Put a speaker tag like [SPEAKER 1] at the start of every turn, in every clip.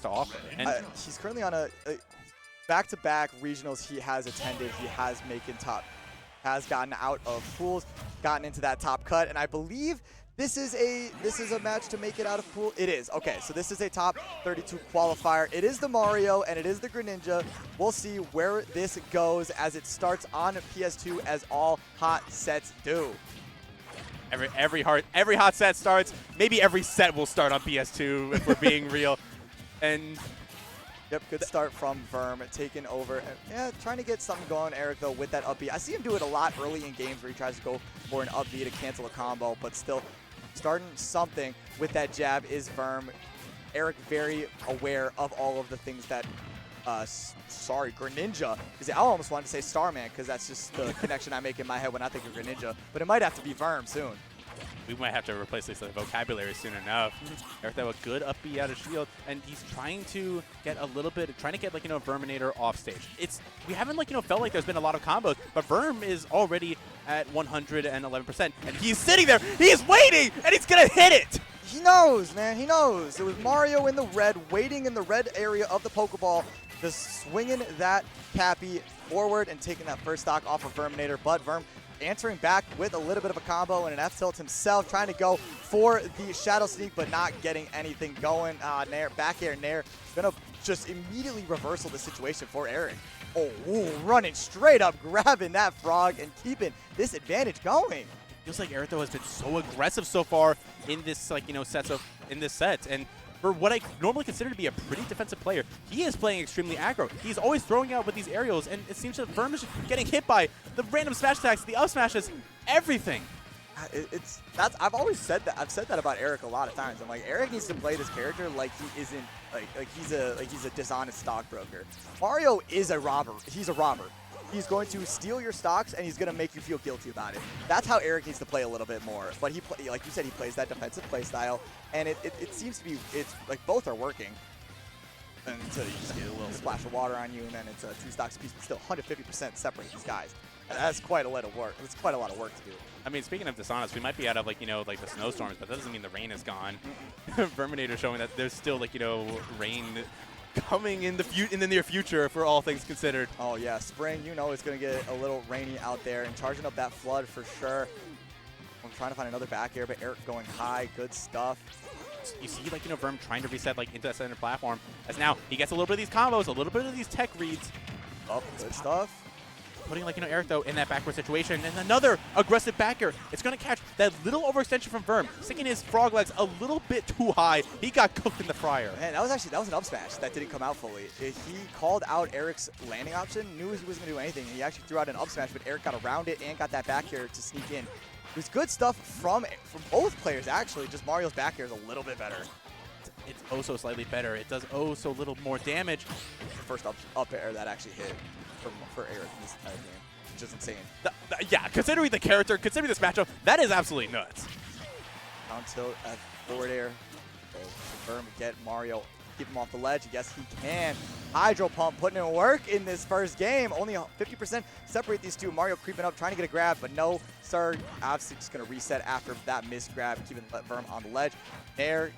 [SPEAKER 1] to offer. And
[SPEAKER 2] he's currently on a back-to-back regionals he has attended. He has has gotten out of pools, gotten into that top cut, and I believe this is a match to make it out of pool. It is. Okay, so this is a top 32 qualifier. It is the Mario and it is the Greninja. We'll see where this goes as it starts on PS2 as all hot sets do.
[SPEAKER 1] Every hot set starts. Maybe every set will start on PS2 if we're being real. And
[SPEAKER 2] yep, good start from Verm, taking over. And, yeah, trying to get something going, Eric, though, with that up B. I see him do it a lot early in games where he tries to go for an up B to cancel a combo, but still starting something with that jab is Verm. Eric very aware of all of the things that, Greninja. I almost wanted to say Starman because that's just the connection I make in my head when I think of Greninja, but it might have to be Verm soon.
[SPEAKER 1] We might have to replace this vocabulary soon enough. Erictho, a good up B out of shield, and he's trying to get a little bit, like, Verminator off stage. We haven't, felt like there's been a lot of combos, but Verm is already at 111%, and he's sitting there, he's waiting, and he's gonna hit it!
[SPEAKER 2] He knows, man, he knows. It was Mario in the red, waiting in the red area of the Pokeball, just swinging that Cappy forward and taking that first stock off of Verminator, but Verm answering back with a little bit of a combo and an F-tilt himself, trying to go for the Shadow Sneak, but not getting anything going. Nair, back air, Nair, gonna just immediately reversal the situation for Eric. Oh, ooh, running straight up, grabbing that frog and keeping this advantage going.
[SPEAKER 1] Feels like Erictho has been so aggressive so far in this, in this set, and for what I normally consider to be a pretty defensive player, he is playing extremely aggro. He's always throwing out with these aerials, and it seems that Verm is just getting hit by the random smash attacks, the up smashes, everything.
[SPEAKER 2] I've always said that. I've said that about Eric a lot of times. I'm like, Eric needs to play this character like he isn't he's a dishonest stockbroker. Mario is a robber. He's a robber. He's going to steal your stocks, and he's going to make you feel guilty about it. That's how Eric needs to play a little bit more. But like you said, he plays that defensive play style, and it seems to be, it's like both are working. Until you just get a little splash of water on you, and then it's a 2 stocks piece, but still 150% separate these guys. And that's quite a lot of work. It's quite a lot of work to do.
[SPEAKER 1] I mean, speaking of dishonest, we might be out of, the snowstorms, but that doesn't mean the rain is gone. Verminator showing that there's still, rain coming in the near future for all things considered.
[SPEAKER 2] Oh yeah, spring, it's going to get a little rainy out there and charging up that flood for sure. I'm trying to find another back air, but Eric going high, good stuff.
[SPEAKER 1] You see, Verm trying to reset, into that center platform, as now he gets a little bit of these combos, a little bit of these tech reads.
[SPEAKER 2] Oh, good stuff.
[SPEAKER 1] Putting, Erictho in that backward situation, and another aggressive back air. It's going to catch that little overextension from Verm, sticking his frog legs a little bit too high. He got cooked in the fryer.
[SPEAKER 2] Man, that was an up smash that didn't come out fully. He called out Eric's landing option, knew he wasn't going to do anything, and he actually threw out an up smash, but Eric got around it and got that back air to sneak in. It was good stuff from both players, actually. Just Mario's back air is a little bit better.
[SPEAKER 1] It's oh so slightly better. It does oh so little more damage.
[SPEAKER 2] The first up air that actually hit for Eric in this entire game, which is insane.
[SPEAKER 1] Yeah, considering the character, considering this matchup, that is absolutely nuts.
[SPEAKER 2] Down tilt at forward air. Confirm, get Mario, keep him off the ledge. Yes, he can. Hydro Pump putting in work in this first game. Only 50% separate these two. Mario creeping up, trying to get a grab, but no, sir. Obviously just going to reset after that missed grab, keeping Verm on the ledge. There,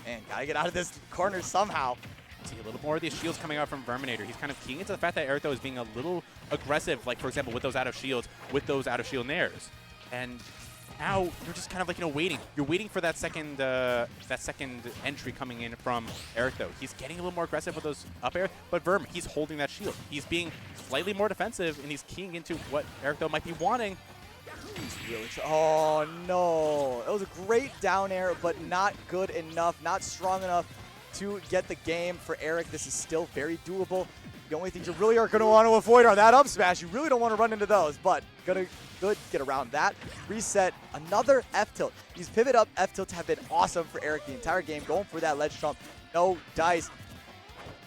[SPEAKER 2] and got to get out of this corner somehow.
[SPEAKER 1] See a little more of these shields coming out from Verminator. He's kind of keying into the fact that Erictho is being a little aggressive, for example, with those out of shields, with those out of shield nairs. And now you're just kind of waiting. You're waiting for that second entry coming in from Erictho. He's getting a little more aggressive with those up air, but Verm, he's holding that shield. He's being slightly more defensive, and he's keying into what Erictho might be wanting.
[SPEAKER 2] Oh no, it was a great down air, but not good enough, not strong enough to get the game for Eric. This is still very doable. The only things you really are going to want to avoid are that up smash. You really don't want to run into those, but good get around that. Reset, another F-tilt. These pivot up F-tilts have been awesome for Eric the entire game, going for that ledge trump. No dice.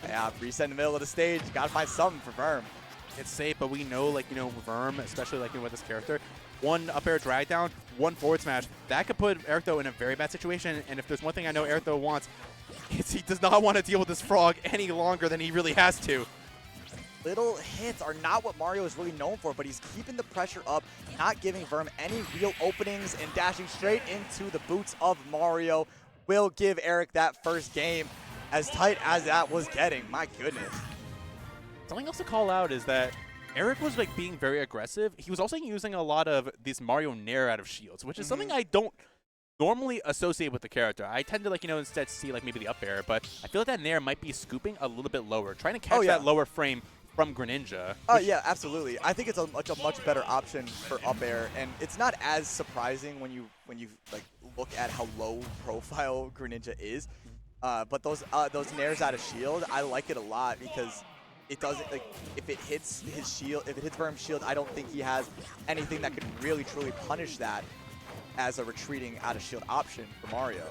[SPEAKER 2] Yeah, reset in the middle of the stage. You got to find something for Verm.
[SPEAKER 1] It's safe, but we know, Verm, especially with this character, one up air drag down, one forward smash, that could put Erictho in a very bad situation. And if there's one thing I know Erictho wants, it's he does not want to deal with this frog any longer than he really has to.
[SPEAKER 2] Little hits are not what Mario is really known for, but he's keeping the pressure up, not giving Verm any real openings, and dashing straight into the boots of Mario will give Eric that first game. as tight as that was getting. My goodness.
[SPEAKER 1] Something else to call out is that Eric was like being very aggressive. He was also using a lot of this Mario Nair out of shields, which is something I don't normally associate with the character. I tend to instead see like maybe the up air, but I feel like that Nair might be scooping a little bit lower, trying to catch that lower frame from Greninja.
[SPEAKER 2] Oh yeah, absolutely. I think it's a much better option for up air, and it's not as surprising when you like look at how low profile Greninja is. But those Nairs out of shield, I like it a lot because it doesn't, like, if it hits his shield, if it hits Verm's shield, I don't think he has anything that could really truly punish that as a retreating out of shield option for Mario.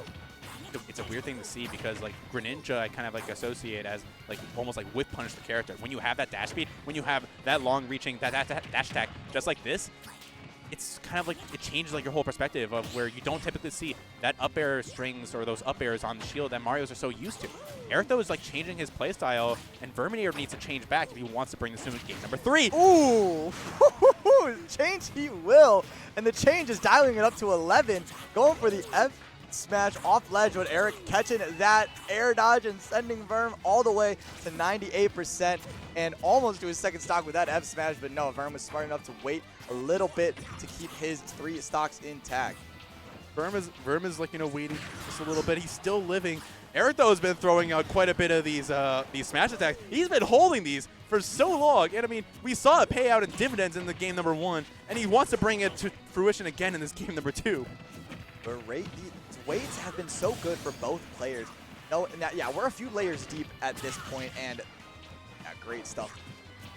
[SPEAKER 1] It's a weird thing to see because like Greninja I kind of like associate as like almost like whip punish the character. When you have that dash speed, when you have that long reaching, that dash attack just like this, it's kind of like it changes like your whole perspective of where you don't typically see that up air strings or those up airs on the shield that Mario's are so used to. Erictho is like changing his playstyle, and Verminator needs to change back if he wants to bring this to game number 3.
[SPEAKER 2] Ooh, change he will, and the change is dialing it up to 11, going for the F smash off ledge with Eric catching that air dodge and sending Verm all the way to 98% and almost to his second stock with that F smash, but no, Verm was smart enough to wait a little bit to keep his 3 stocks intact.
[SPEAKER 1] Verm is like, waiting just a little bit. He's still living. Erictho has been throwing out quite a bit of these smash attacks. He's been holding these for so long, and I mean, we saw it pay out in dividends in the game number 1, and he wants to bring it to fruition again in this game number 2.
[SPEAKER 2] The weights have been so good for both players. No, yeah, we're a few layers deep at this point, and yeah, great stuff.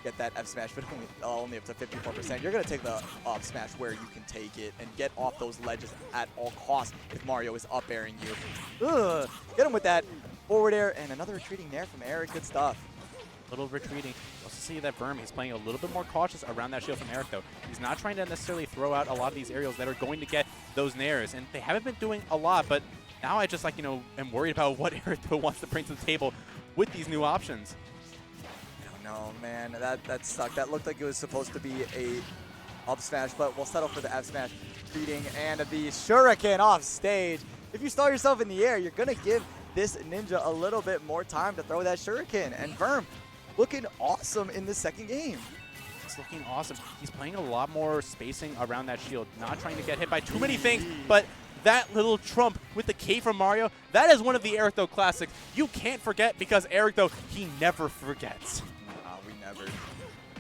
[SPEAKER 2] Get that F smash, but only up to 54%. You're gonna take the up smash where you can take it and get off those ledges at all costs if Mario is up airing you. Ugh. Get him with that forward air and another retreating Nair from Eric. Good stuff.
[SPEAKER 1] Little retreating. You also see that Verm, he's playing a little bit more cautious around that shield from Erictho. He's not trying to necessarily throw out a lot of these aerials that are going to get those Nairs, and they haven't been doing a lot, but now I just am worried about what Erictho wants to bring to the table with these new options.
[SPEAKER 2] No, man, that sucked. That looked like it was supposed to be a up smash, but we'll settle for the F smash reading and the shuriken off stage. If you stall yourself in the air, you're gonna give this ninja a little bit more time to throw that shuriken. And Verm looking awesome in the second game.
[SPEAKER 1] It's looking awesome. He's playing a lot more spacing around that shield, not trying to get hit by too many things, but that little trump with the K from Mario, that is one of the Erictho classics. You can't forget because Erictho, he never forgets.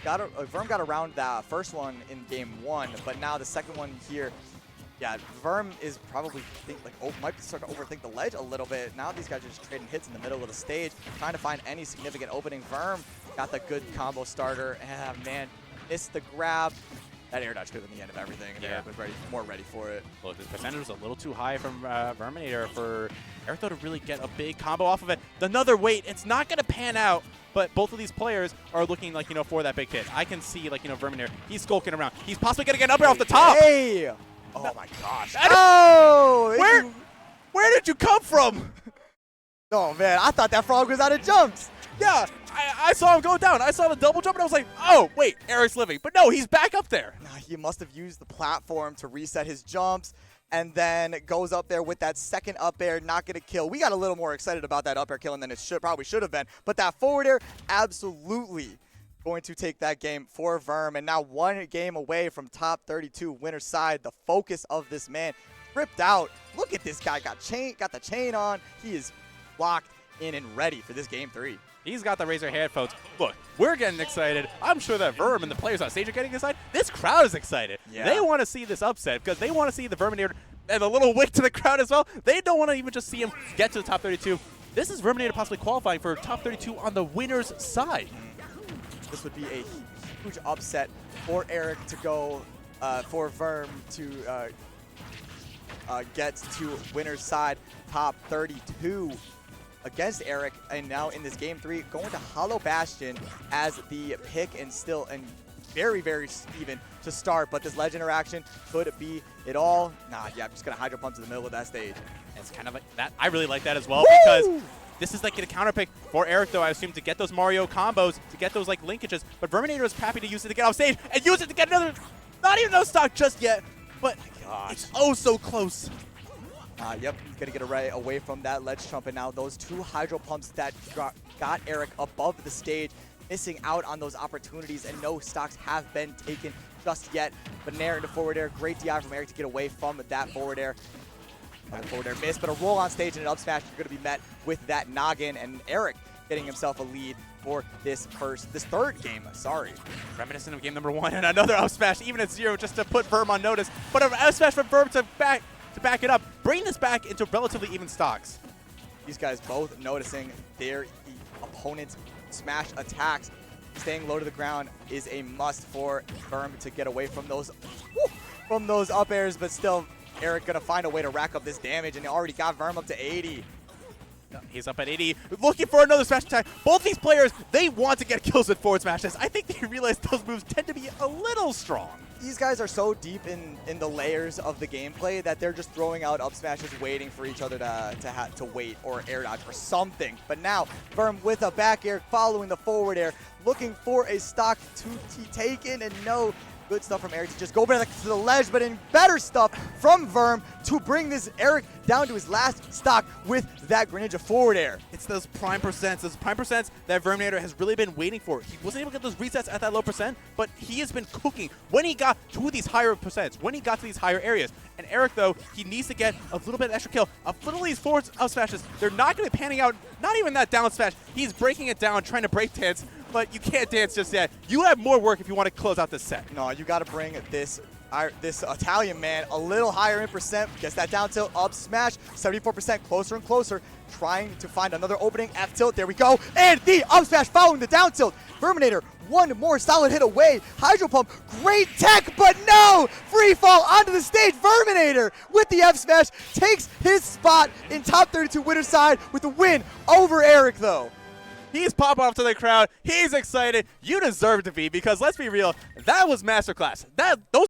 [SPEAKER 2] Verm got around that first one in game 1, but now the second one here, yeah, Verm is probably might start to overthink the ledge a little bit. Now these guys are just trading hits in the middle of the stage, trying to find any significant opening. Verm got the good combo starter, and man, missed the grab. That air dodge could have been the end of everything, and Eric was more ready for it.
[SPEAKER 1] Look, this percentage was a little too high from Verminator for Erictho to really get a big combo off of it. Another weight, it's not going to pan out, but both of these players are looking for that big hit. I can see Verminator, he's skulking around. He's possibly going to get an up air off the top.
[SPEAKER 2] Hey! Oh my gosh. Oh!
[SPEAKER 1] Where did you come from?
[SPEAKER 2] Oh man, I thought that frog was out of jumps.
[SPEAKER 1] Yeah, I saw him go down. I saw the double jump, and I was like, oh, wait, Eric's living. But no, he's back up there.
[SPEAKER 2] Nah, he must have used the platform to reset his jumps, and then goes up there with that second up air, not going to kill. We got a little more excited about that up air killing than it probably should have been. But that forward air, absolutely going to take that game for Verm. And now 1 game away from top 32 winner's side. The focus of this man ripped out. Look at this guy, got the chain on. He is locked in and ready for this game 3.
[SPEAKER 1] He's got the Razer headphones. Look, we're getting excited. I'm sure that Verm and the players on stage are getting excited. This crowd is excited.
[SPEAKER 2] Yeah.
[SPEAKER 1] They want to see this upset because they want to see the Verminator and a little wick to the crowd as well. They don't want to even just see him get to the top 32. This is Verminator possibly qualifying for top 32 on the winner's side.
[SPEAKER 2] This would be a huge upset for Eric to go, for Verm to get to winner's side, top 32. Against Eric, and now in this game 3, going to Hollow Bastion as the pick, and still very, very even to start. But this ledge interaction could be it all. Nah, yeah, I'm just gonna hydro pump to the middle of that stage.
[SPEAKER 1] It's kind of like that. I really like that as well because this is like a counter pick for Erictho, I assume, to get those Mario combos, to get those linkages. But Verminator is happy to use it to get off stage and use it to get another, not even no stock just yet, but it's oh so close.
[SPEAKER 2] Yep, he's going to get away from that ledge jump. And now those 2 hydro pumps that got Eric above the stage, missing out on those opportunities, and no stocks have been taken just yet. But Nair into forward air. Great DI from Eric to get away from that forward air. That forward air missed, but a roll on stage and an up smash are going to be met with that noggin. And Eric getting himself a lead for this third game. Sorry.
[SPEAKER 1] Reminiscent of game number 1, and another up smash, even at 0, just to put Verm on notice. But an up smash from Verm to back it up, bring this back into relatively even stocks.
[SPEAKER 2] These guys both noticing their opponent's smash attacks. Staying low to the ground is a must for Verm to get away from those up airs, but still Eric gonna find a way to rack up this damage, and he already got Verm up to 80.
[SPEAKER 1] He's up at 80, looking for another smash attack. Both these players, they want to get kills with forward smashes. I think they realize those moves tend to be a little strong.
[SPEAKER 2] These guys are so deep in the layers of the gameplay that they're just throwing out up smashes, waiting for each other to wait or air dodge or something. But now, Verm with a back air following the forward air, looking for a stock to be taken, and no good stuff from Eric to just go back to the ledge, but in better stuff from Verm to bring this Eric down to his last stock with that Greninja forward air.
[SPEAKER 1] It's those prime percents that Verminator has really been waiting for. He wasn't able to get those resets at that low percent, but he has been cooking when he got to these higher percents, when he got to these higher areas. And Eric, though, he needs to get a little bit of extra kill. A little of these forward up smashes, they're not going to be panning out, not even that down smash. He's breaking it down, trying to break dance, but you can't dance just yet. You have more work if you want to close out this set.
[SPEAKER 2] No, you got to bring this Italian man a little higher in percent. Gets that down tilt, up smash, 74%, closer and closer. Trying to find another opening, F tilt, there we go. And the up smash following the down tilt. Verminator, one more solid hit away. Hydro Pump, great tech, but no! Free fall onto the stage. Verminator with the F smash takes his spot in top 32 winner side with the win over Eric, though.
[SPEAKER 1] He's popping off to the crowd. He's excited. You deserve to be, because let's be real, that was masterclass. Those